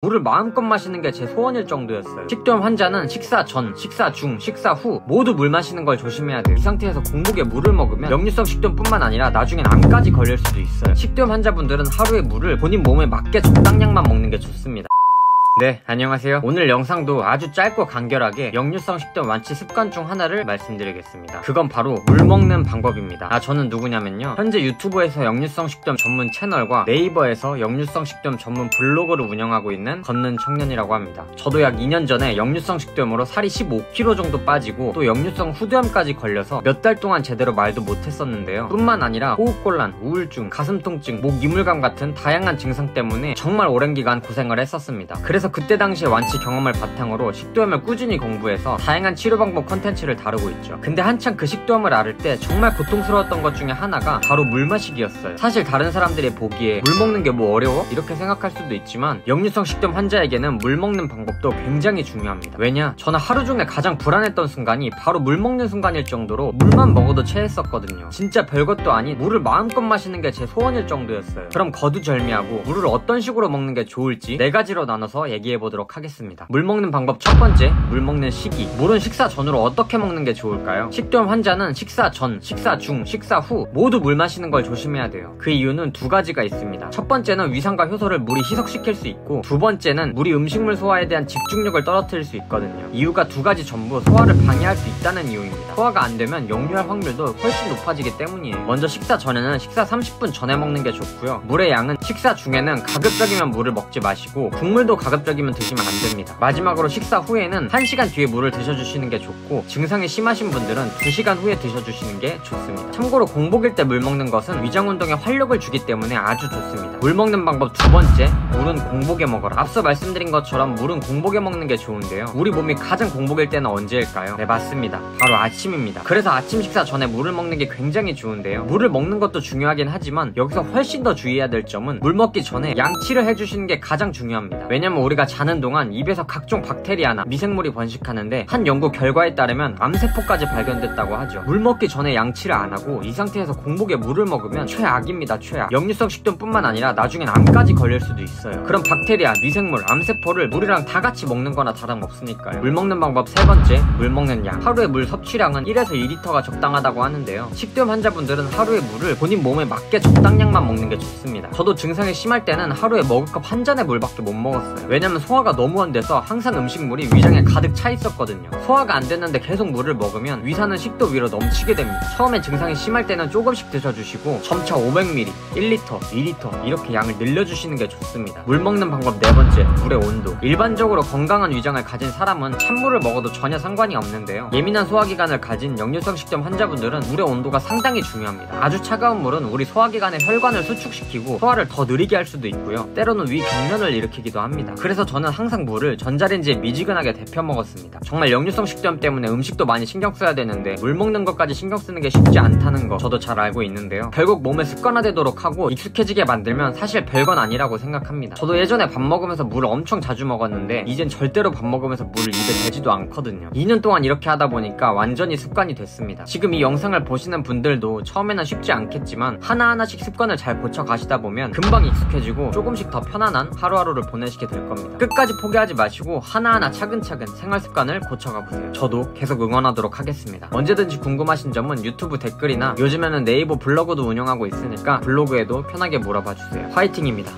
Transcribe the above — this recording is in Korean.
물을 마음껏 마시는 게 제 소원일 정도였어요. 식도염 환자는 식사 전, 식사 중, 식사 후 모두 물 마시는 걸 조심해야 돼요. 이 상태에서 공복에 물을 먹으면 역류성 식도염뿐만 아니라 나중엔 암까지 걸릴 수도 있어요. 식도염 환자분들은 하루에 물을 본인 몸에 맞게 적당량만 먹는 게 좋습니다. 네, 안녕하세요. 오늘 영상도 아주 짧고 간결하게 역류성 식도염 완치 습관 중 하나를 말씀드리겠습니다. 그건 바로 물 먹는 방법입니다. 저는 누구냐면요, 현재 유튜브에서 역류성 식도염 전문 채널과 네이버에서 역류성 식도염 전문 블로그를 운영하고 있는 걷는 청년이라고 합니다. 저도 약 2년 전에 역류성 식도염으로 살이 15kg 정도 빠지고 또 역류성 후두염까지 걸려서 몇 달 동안 제대로 말도 못했었는데요. 뿐만 아니라 호흡곤란, 우울증, 가슴 통증, 목 이물감 같은 다양한 증상 때문에 정말 오랜 기간 고생을 했었습니다. 그래서 그때 당시에 완치 경험을 바탕으로 식도염을 꾸준히 공부해서 다양한 치료 방법 컨텐츠를 다루고 있죠. 근데 한창 그 식도염을 앓을 때 정말 고통스러웠던 것 중에 하나가 바로 물 마시기였어요. 사실 다른 사람들이 보기에 물 먹는 게 뭐 어려워? 이렇게 생각할 수도 있지만 역류성 식도염 환자에게는 물 먹는 방법도 굉장히 중요합니다. 왜냐? 저는 하루 중에 가장 불안했던 순간이 바로 물 먹는 순간일 정도로 물만 먹어도 체했었거든요. 진짜 별것도 아닌 물을 마음껏 마시는 게 제 소원일 정도였어요. 그럼 거두절미하고 물을 어떤 식으로 먹는 게 좋을지 4가지로 나눠서 얘기해보도록 하겠습니다. 물 먹는 방법 첫 번째, 물 먹는 시기. 물은 식사 전으로 어떻게 먹는 게 좋을까요? 식도염 환자는 식사 전, 식사 중, 식사 후 모두 물 마시는 걸 조심해야 돼요. 그 이유는 2가지가 있습니다. 첫 번째는 위산과 효소를 물이 희석시킬 수 있고, 두 번째는 물이 음식물 소화에 대한 집중력을 떨어뜨릴 수 있거든요. 이유가 2가지 전부 소화를 방해할 수 있다는 이유입니다. 소화가 안 되면 역류할 확률도 훨씬 높아지기 때문이에요. 먼저 식사 전에는 식사 30분 전에 먹는 게 좋고요. 물의 양은 식사 중에는 가급적이면 물을 먹지 마시고 국물도 가급적이면 드시면 안 됩니다. 마지막으로 식사 후에는 1시간 뒤에 물을 드셔주시는 게 좋고, 증상이 심하신 분들은 2시간 후에 드셔주시는 게 좋습니다. 참고로 공복일 때 물 먹는 것은 위장운동에 활력을 주기 때문에 아주 좋습니다. 물 먹는 방법 2번째, 물은 공복에 먹어라. 앞서 말씀드린 것처럼 물은 공복에 먹는 게 좋은데요, 우리 몸이 가장 공복일 때는 언제일까요? 네, 맞습니다. 바로 아침입니다. 그래서 아침 식사 전에 물을 먹는 게 굉장히 좋은데요, 물을 먹는 것도 중요하긴 하지만 여기서 훨씬 더 주의해야 될 점은 물 먹기 전에 양치를 해주시는 게 가장 중요합니다. 왜냐면 우리가 자는 동안 입에서 각종 박테리아나 미생물이 번식하는데, 한 연구 결과에 따르면 암세포까지 발견됐다고 하죠. 물 먹기 전에 양치를 안 하고 이 상태에서 공복에 물을 먹으면 최악입니다. 최악. 역류성 식도염뿐만 아니라 나중엔 암까지 걸릴 수도 있어요. 그럼 박테리아, 미생물, 암세포를 물이랑 다 같이 먹는 거나 다름없으니까요. 물 먹는 방법 3번째, 물 먹는 양. 하루에 물 섭취량은 1에서 2리터가 적당하다고 하는데요, 식도염 환자분들은 하루에 물을 본인 몸에 맞게 적당량만 먹는 게 좋습니다. 저도 증상이 심할 때는 하루에 머그컵 1잔의 물밖에 못 먹었어요. 왜냐면 소화가 너무 안 돼서 항상 음식물이 위장에 가득 차 있었거든요. 소화가 안 됐는데 계속 물을 먹으면 위산은 식도 위로 넘치게 됩니다. 처음에 증상이 심할 때는 조금씩 드셔주시고 점차 500ml, 1리터, 2리터 이렇게 양을 늘려주시는 게 좋습니다. 물 먹는 방법 4번째, 물의 온도. 일반적으로 건강한 위장을 가진 사람은 찬물을 먹어도 전혀 상관이 없는데요, 예민한 소화기관을 가진 역류성 식도염 환자분들은 물의 온도가 상당히 중요합니다. 아주 차가운 물은 우리 소화기관의 혈관을 수축시키고 소화를 더 느리게 할 수도 있고요, 때로는 위경련을 일으키기도 합니다. 그래서 저는 항상 물을 전자레인지에 미지근하게 데펴 먹었습니다. 정말 역류성 식도염 때문에 음식도 많이 신경 써야 되는데 물 먹는 것까지 신경 쓰는 게 쉽지 않다는 거 저도 잘 알고 있는데요, 결국 몸에 습관화되도록 하고 익숙해지게 만들면 사실 별건 아니라고 생각합니다. 저도 예전에 밥 먹으면서 물을 엄청 자주 먹었는데 이젠 절대로 밥 먹으면서 물을 입에 대지도 않거든요. 2년 동안 이렇게 하다 보니까 완전히 습관이 됐습니다. 지금 이 영상을 보시는 분들도 처음에는 쉽지 않겠지만 하나하나씩 습관을 잘 고쳐 가시다 보면 금방 익숙해지고 조금씩 더 편안한 하루하루를 보내시게 될 겁니다. 끝까지 포기하지 마시고 하나하나 차근차근 생활 습관을 고쳐가 보세요. 저도 계속 응원하도록 하겠습니다. 언제든지 궁금하신 점은 유튜브 댓글이나 요즘에는 네이버 블로그도 운영하고 있으니까 블로그에도 편하게 물어봐 주세요. 화이팅입니다.